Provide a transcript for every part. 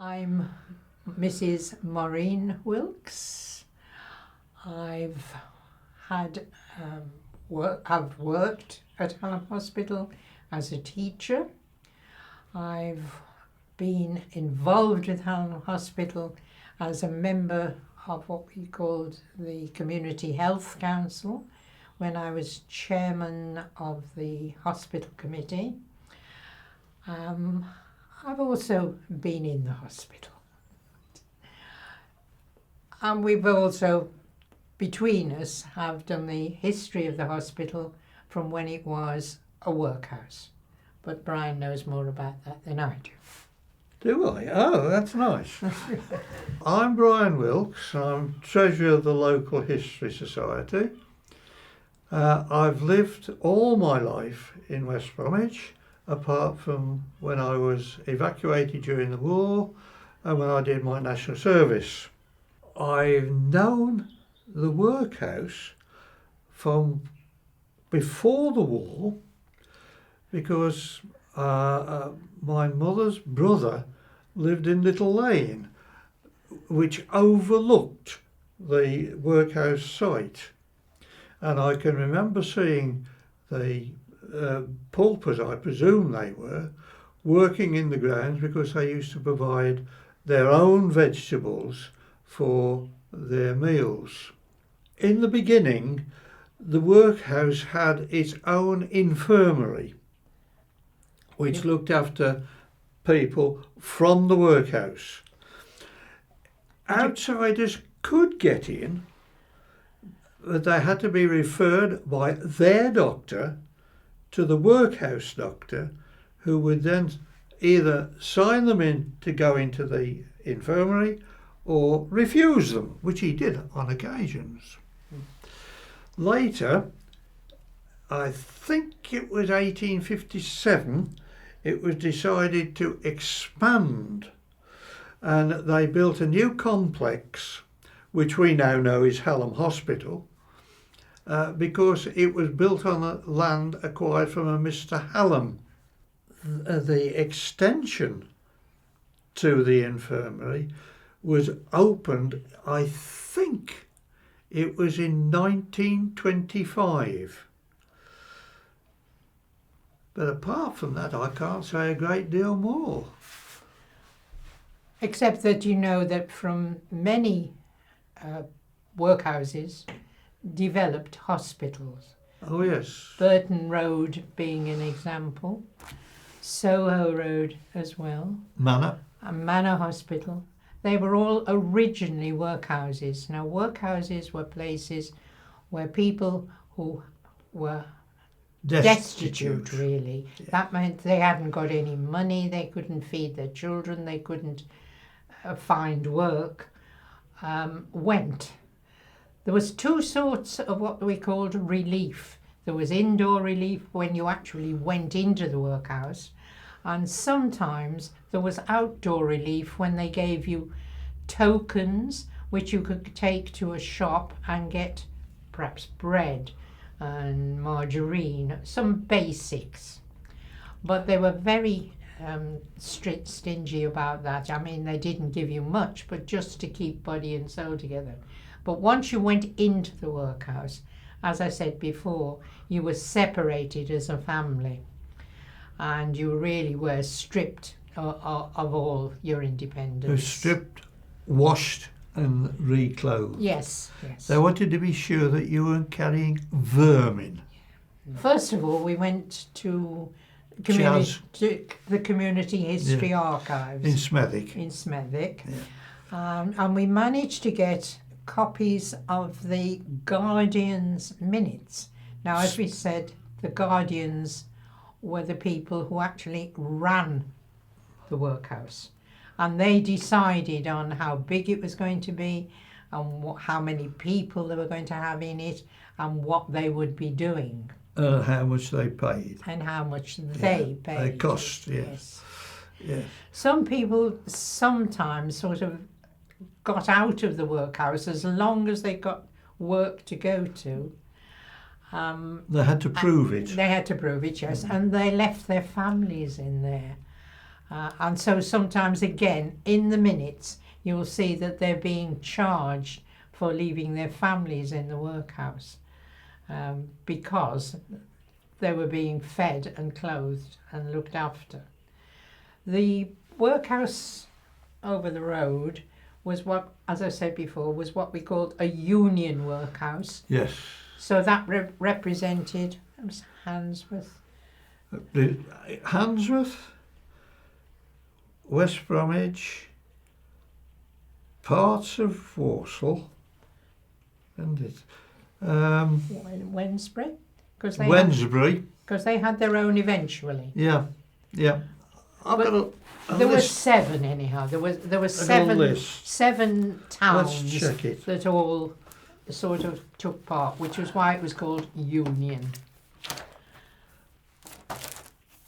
I'm Mrs. Moreen Wilkes. I've worked at Hallam Hospital as a teacher. I've been involved with Hallam Hospital as a member of what we called the Community Health Council when I was chairman of the hospital committee. I've also been in the hospital. And we've also, between us, have done the history of the hospital from when it was a workhouse. But Brian knows more about that than I do. Do I? Oh, that's nice. I'm Moreen Wilkes. I'm treasurer of the local history society. I've lived all my life in West Bromwich, apart from when I was evacuated during the war and when I did my national service. I've known the workhouse from before the war because my mother's brother lived in Little Lane, which overlooked the workhouse site. And I can remember seeing the paupers, I presume they were, working in the grounds because they used to provide their own vegetables for their meals. In the beginning, the workhouse had its own infirmary, which looked after people from the workhouse. Outsiders could get in, but they had to be referred by their doctor to the workhouse doctor, who would then either sign them in to go into the infirmary or refuse them, which he did on occasions. Later, I think it was 1857, it was decided to expand, and they built a new complex, which we now know is Hallam Hospital, because it was built on a land acquired from a Mr. Hallam. The extension to the infirmary was opened, I think it was in 1925. But apart from that, I can't say a great deal more. Except that you know that from many workhouses developed hospitals. Oh yes. Burton Road being an example, Soho Road as well, Manor. and Manor Hospital. They were all originally workhouses. Now workhouses were places where people who were destitute really. Yeah. That meant they hadn't got any money, they couldn't feed their children, they couldn't find work, went. There was two sorts of what we called relief. There was indoor relief when you actually went into the workhouse, and sometimes there was outdoor relief when they gave you tokens which you could take to a shop and get perhaps bread and margarine, some basics. But they were very stingy about that. I mean, they didn't give you much, but just to keep body and soul together. But once you went into the workhouse, as I said before, you were separated as a family, and you really were stripped of all your independence. You were stripped, washed and reclothed. Yes, yes. They wanted to be sure that you weren't carrying vermin. First of all, we went to the Community History Archives. In Smethwick. Yeah. And we managed to get copies of the Guardian's minutes. Now, as we said, the Guardians were the people who actually ran the workhouse, and they decided on how big it was going to be and how many people they were going to have in it and what they would be doing. How much they paid. And how much they paid. They cost, yes. Some people sometimes sort of got out of the workhouse as long as they got work to go to. They had to prove it. They had to prove it, yes. And they left their families in there. And so sometimes, again, in the minutes, you'll see that they're being charged for leaving their families in the workhouse because they were being fed and clothed and looked after. The workhouse over the road was what, as I said before, was what we called a union workhouse. Yes. So that represented Handsworth. Handsworth, West Bromwich, parts of Walsall, and Wednesbury, because they had their own eventually. Yeah. There were 7 anyhow. There were seven towns that all sort of took part, which was why it was called Union.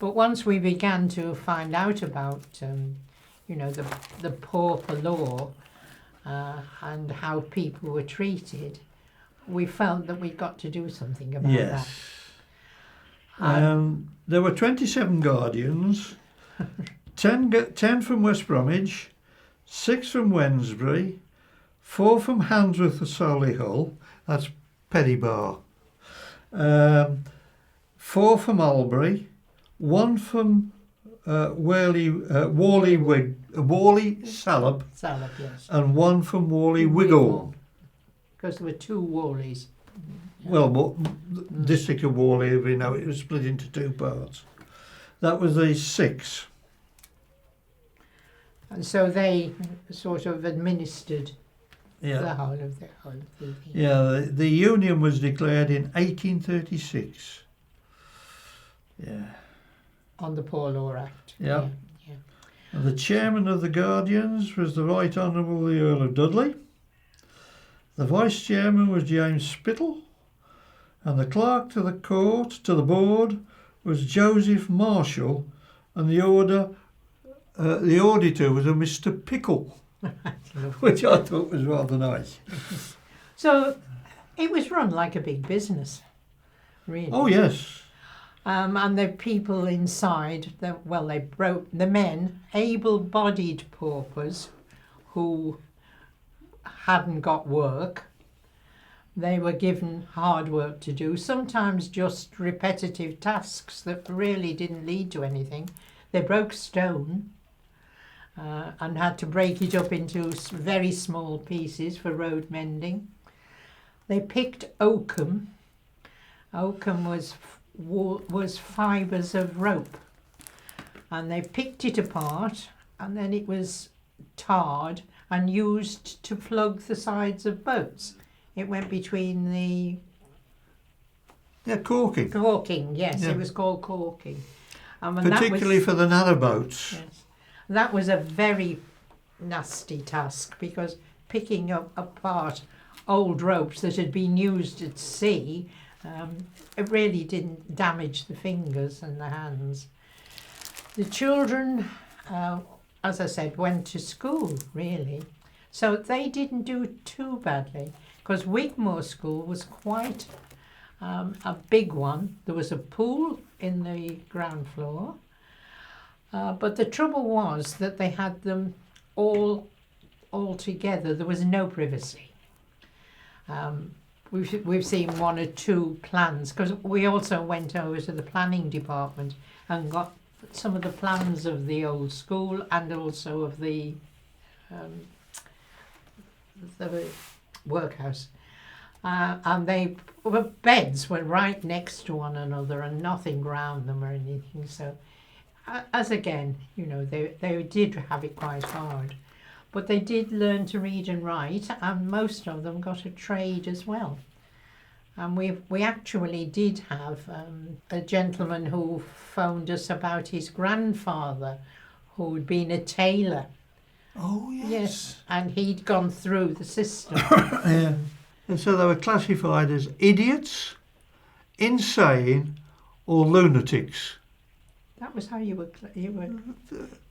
But once we began to find out about, the pauper law and how people were treated, we felt that we'd got to do something about that. There were 27 guardians, 10 from West Bromwich, 6 from Wednesbury, 4 from Handsworth or Solihull, that's Pettybar, 4 from Albury, 1 from Whalley Salop, yes. and 1 from Whalley Wiggle. Because there were 2 Whorleys. Well, district of Whalley, we know it was split into 2 parts. That was the 6. And so they sort of administered the whole of the thing. Yeah, the union was declared in 1836. Yeah. On the Poor Law Act. Yeah. And the chairman of the Guardians was the Right Honourable the Earl of Dudley. The vice chairman was James Spittle, and the clerk to the board was Joseph Marshall, and the auditor was a Mr. Pickle, which I thought was rather nice. So it was run like a big business, really. Oh yes. And the people inside, they broke the men, able-bodied paupers who hadn't got work. They were given hard work to do, sometimes just repetitive tasks that really didn't lead to anything. They broke stone and had to break it up into very small pieces for road mending. They picked oakum. Oakum was fibres of rope, and they picked it apart, and then it was tarred and used to plug the sides of boats. It went between the... Caulking. Caulking, yes, yeah. It was called caulking. Particularly for the narrowboats. Yes. That was a very nasty task, because picking up apart old ropes that had been used at sea, it really didn't damage the fingers and the hands. The children, as I said, went to school, really. So they didn't do too badly, because Wigmore School was quite a big one. There was a pool in the ground floor, but the trouble was that they had them all together. There was no privacy. We've seen 1 or 2 plans, because we also went over to the planning department and got some of the plans of the old school and also of the workhouse. And beds were right next to one another and nothing round them or anything. So, as again, they did have it quite hard. But they did learn to read and write, and most of them got a trade as well. And we actually did have a gentleman who phoned us about his grandfather, who had been a tailor. Oh, yes. Yes, and he'd gone through the system. Yeah. And so they were classified as idiots, insane, or lunatics. That was how you were.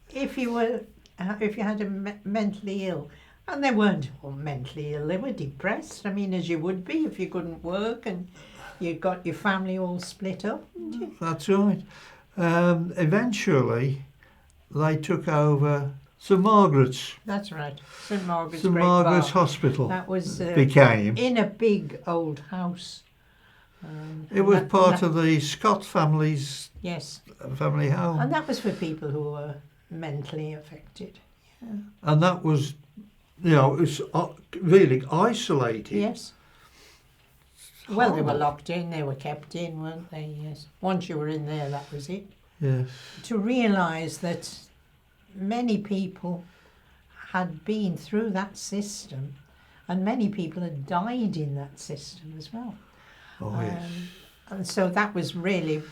If you had a mentally ill, and they weren't all mentally ill, they were depressed. I mean, as you would be if you couldn't work and you got your family all split up. That's right. Eventually, they took over St Margaret's. That's right. St Margaret's St Great Margaret's Bar. Hospital That was became. in a big old house. It was part of the Scott family's Yes. family home. And that was for people who were mentally affected. Yeah. And that was, it was really isolated. Yes. Well, they were Horrible. locked in, they were kept in, weren't they? Yes. Once you were in there, that was it. Yes. To realise that many people had been through that system and many people had died in that system as well. Oh, yes. And so that was really,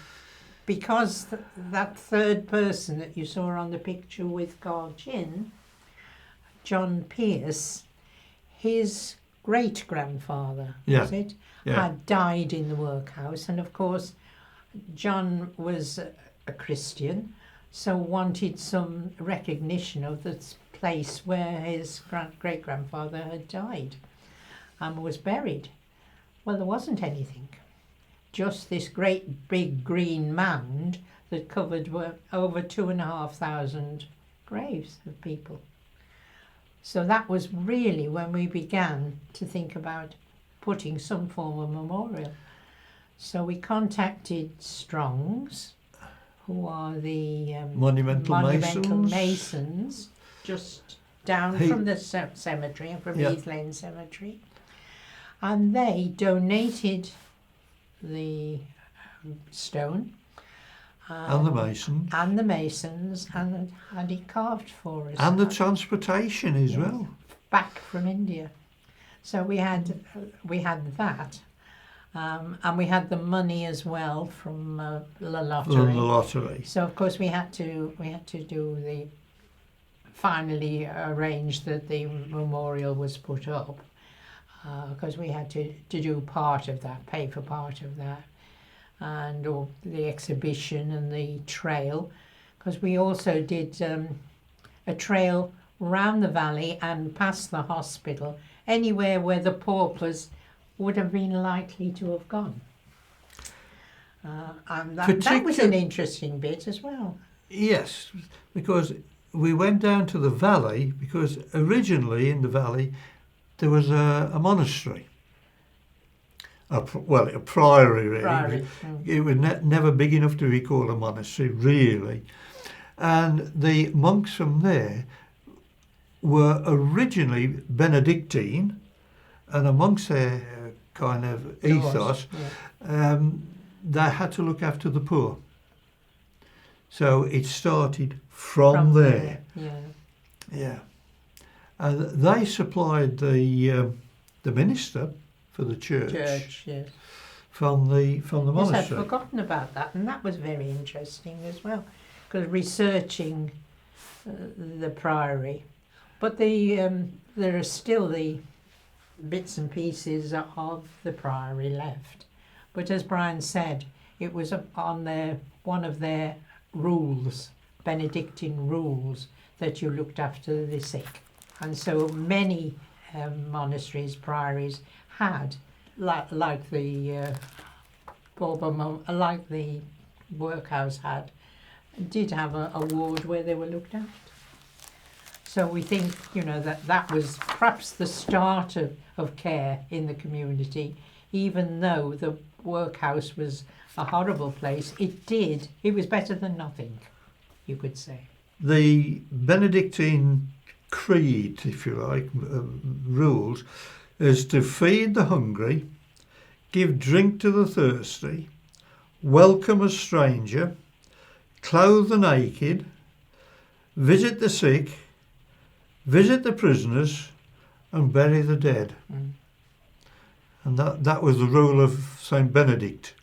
because that third person that you saw on the picture with Carl Chin, John Pierce, his great-grandfather, Yeah. was it, Yeah. had died in the workhouse. And of course, John was a Christian, so wanted some recognition of the place where his great-grandfather had died and was buried. Well, there wasn't anything. Just this great big green mound that covered over 2,500 graves of people. So that was really when we began to think about putting some form of memorial. So we contacted Strong's, who are the Monumental Masons, just down from the cemetery, from Heath Lane Cemetery. And they donated the stone And the mason. and the masons and had it carved for us. And the transportation as Yes. well. Back from India. So we had that, and we had the money as well from the lottery. From the lottery. So of course we had to do finally arrange that the memorial was put up, because we had to do part of that, pay for part of that, and all the exhibition and the trail, because we also did a trail round the valley and past the hospital, anywhere where the paupers would have been likely to have gone. And that was an interesting bit as well. Yes, because we went down to the valley, because originally in the valley there was a monastery. A priory really. Priory. It was never big enough to be called a monastery, really. And the monks from there were originally Benedictine, and amongst their kind of ethos, they had to look after the poor. So it started from there. Yeah. And they supplied the minister for the church Yes. from the monastery. Yes, I'd forgotten about that, and that was very interesting as well, because researching the priory. But there are still the bits and pieces of the priory left. But as Brian said, it was on one of their rules, Benedictine rules, that you looked after the sick. And so many monasteries, priories had, like the workhouse had, did have a ward where they were looked after. So we think, that was perhaps the start of care in the community, even though the workhouse was a horrible place. It was better than nothing, you could say. The Benedictine creed, if you like, rules, is to feed the hungry, give drink to the thirsty, welcome a stranger, clothe the naked, visit the sick, visit the prisoners, and bury the dead. And that was the rule of Saint Benedict.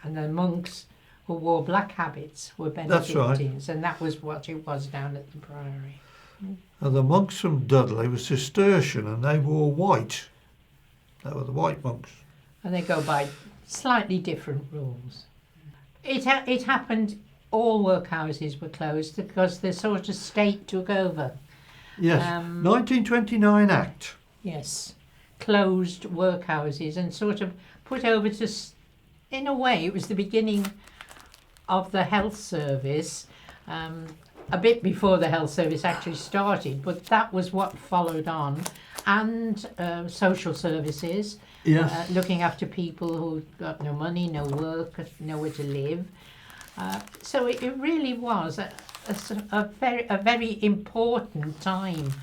And the monks who wore black habits were Benedictines. That's right. And that was what it was down at the priory. And the monks from Dudley were Cistercian, and they wore white. They were the white monks. And they go by slightly different rules. It happened, all workhouses were closed because the sort of state took over. Yes, 1929 Act. Yes, closed workhouses and sort of put over to, in a way, it was the beginning of the health service, a bit before the health service actually started, but that was what followed on. And social services, Yes. looking after people who got no money, no work, nowhere to live. So it really was a very important time,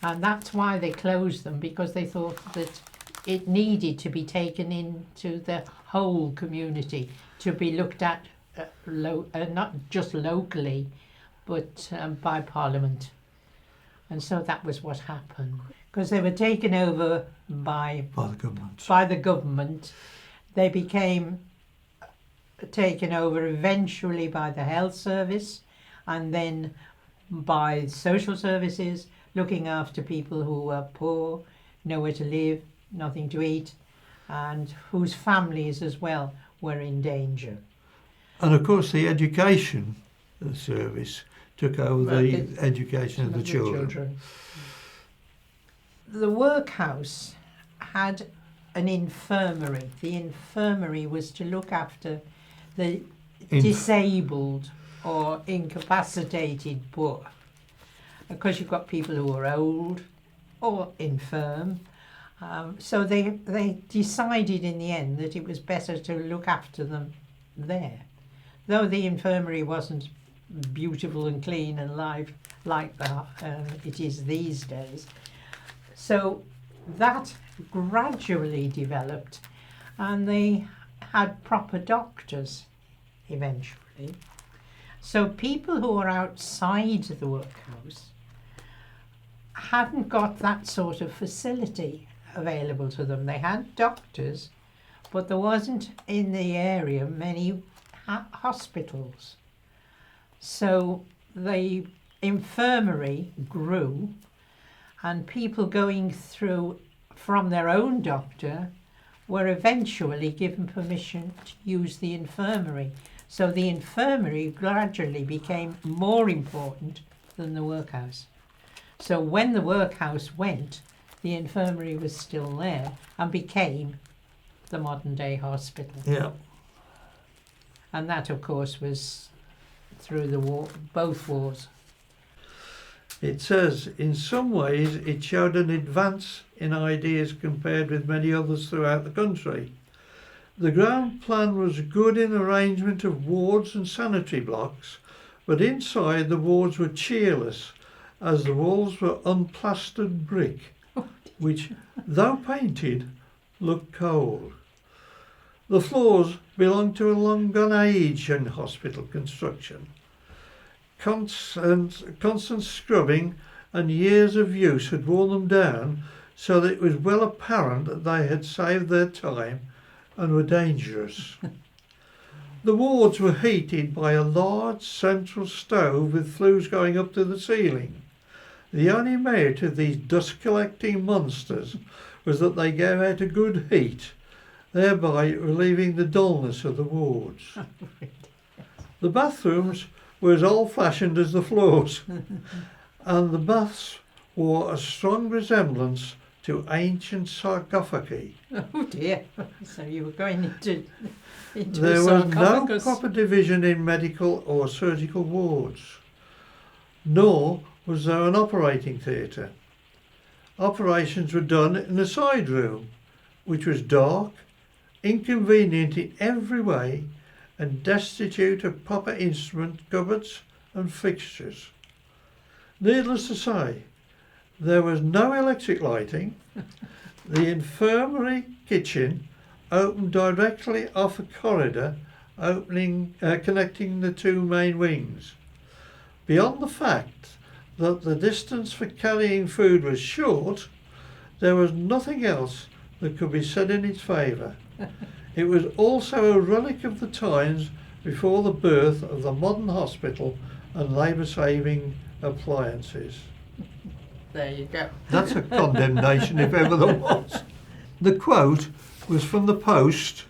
and that's why they closed them, because they thought that it needed to be taken into the whole community to be looked at, not just locally, but by Parliament. And so that was what happened, because they were taken over by the government. By the government. They became taken over eventually by the health service, and then by social services, looking after people who were poor, nowhere to live, nothing to eat, and whose families as well were in danger. And of course the education service took over the education of the children. The workhouse had an infirmary. The infirmary was to look after the disabled or incapacitated poor, because you've got people who are old or infirm. So they decided in the end that it was better to look after them there, though the infirmary wasn't beautiful and clean and live like it is these days. So that gradually developed, and they had proper doctors eventually. So people who were outside the workhouse hadn't got that sort of facility available to them. They had doctors, but there wasn't in the area many hospitals. So the infirmary grew, and people going through from their own doctor were eventually given permission to use the infirmary. So the infirmary gradually became more important than the workhouse. So when the workhouse went, the infirmary was still there and became the modern day hospital. Yeah. And that, of course, was through the war, both wars. It says, in some ways, it showed an advance in ideas compared with many others throughout the country. The ground plan was good in arrangement of wards and sanitary blocks, but inside the wards were cheerless, as the walls were unplastered brick, which, though painted, looked cold. The floors belonged to a long-gone age in hospital construction. Constant scrubbing and years of use had worn them down, so that it was well apparent that they had saved their time and were dangerous. The wards were heated by a large central stove with flues going up to the ceiling. The only merit of these dust-collecting monsters was that they gave out a good heat, thereby relieving the dullness of the wards. The bathrooms were as old-fashioned as the floors, and the baths wore a strong resemblance to ancient sarcophagi. Oh dear, so you were going into there a was no sarcophagus. proper division in medical or surgical wards, nor was there an operating theatre. Operations were done in a side room, which was dark, inconvenient in every way, and destitute of proper instrument cupboards and fixtures. Needless to say, there was no electric lighting. The infirmary kitchen opened directly off a corridor connecting the two main wings. Beyond the fact that the distance for carrying food was short, there was nothing else that could be said in its favour. It was also a relic of the times before the birth of the modern hospital and labour-saving appliances. There you go. That's a condemnation if ever there was. The quote was from the Post,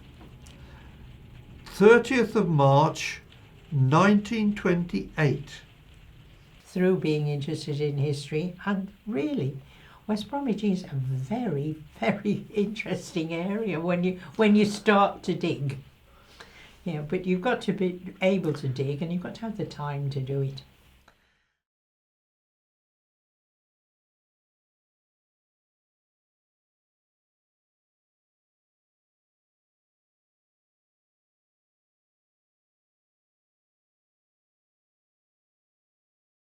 30th of March 1928. Through being interested in history, and really West Bromwich is a very, very interesting area when you start to dig. Yeah, but you've got to be able to dig, and you've got to have the time to do it.